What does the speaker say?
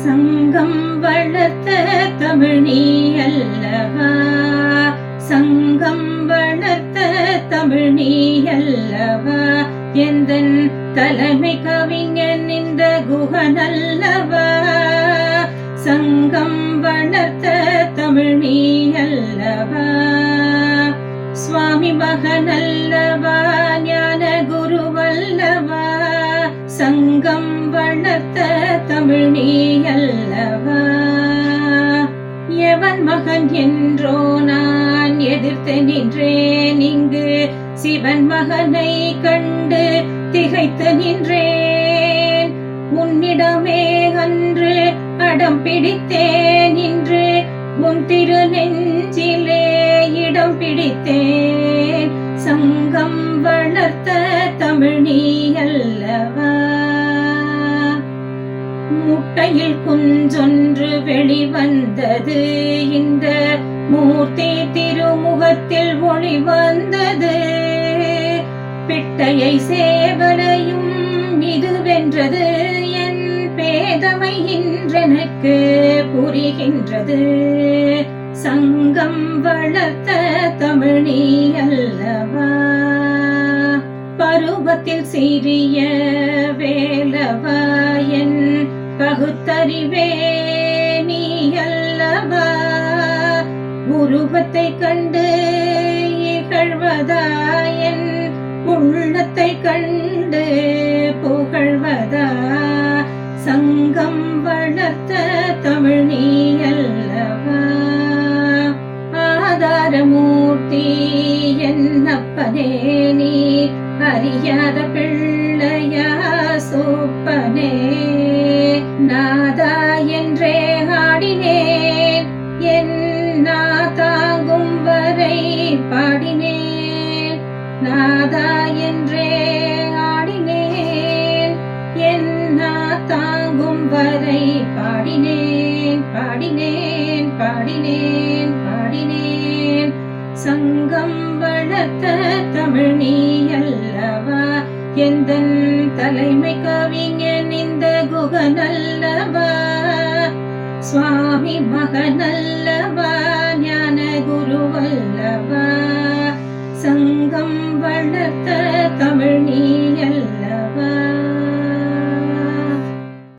சங்கம் வளர்த்த தமிழ் நீ அல்லவா, சங்கம் வளர்த்த தமிழ் நீ அல்லவா, எந்தன் தலைமை கவிஞன் இந்த குகனல்லவா, சங்கம் வளர்த்த தமிழ் நீ அல்லவா, சுவாமி மகனல்லவா, ஞான குருவல்லவா, சங்கம் வளர்த்த தமிழ் நீ அல்லவா, எவன் மகன் என்றோ நான் எதிர்த்து நின்றேன், இங்கு சிவன் மகனை கண்டு திகைத்து நின்றேன், உன்னிடமே அன்று அடம் பிடித்தேன், இன்று உன் திரு நெஞ்சிலே இடம் பிடித்தேன், சங்கம் வளர்த்த தமிழ் நீ அல்லவா, முட்டையில் குஞ்சொன்று வெளிவந்தது, இந்த மூர்த்தி திருமுகத்தில் ஒளி வந்தது, பிட்டையை சேவலையும் இது வென்றது, என் பேதமை இன்றெனக்கு புரிகின்றது, சங்கம் வளர்த்த தமிழ் நீ அல்லவா, பருவத்தில் சிறிய வேலவா, என் பகுத்தறிவே நீ அல்லவா, உருவத்தை கண்டு இகழ்வதா, என் உள்ளத்தை கண்டு புகழ்வதா, சங்கம் வளர்த்த தமிழ் நீ அல்லவா, ஆதாரமூர்த்தி என்னப்பனே நீ அறியாத பிள்ளையா சூப்பனே, நாதா என்றே ஆடினேன், என் தாங்கும் வரை பாடினேன், நாதா என்றே ஆடினேன், என் தாங்கும் வரை பாடினேன், பாடினேன், பாடினேன், பாடினேன், சங்கம் வளர்த்த தமிழ் நீ அல்லவா, எந்தன் தலைமை கவிஞன் இந்த குகனல்லவா, சுவாமி மகனல்லவா, ஞான குருவல்லவா, சங்கம் வளர்த்த தமிழ் நீ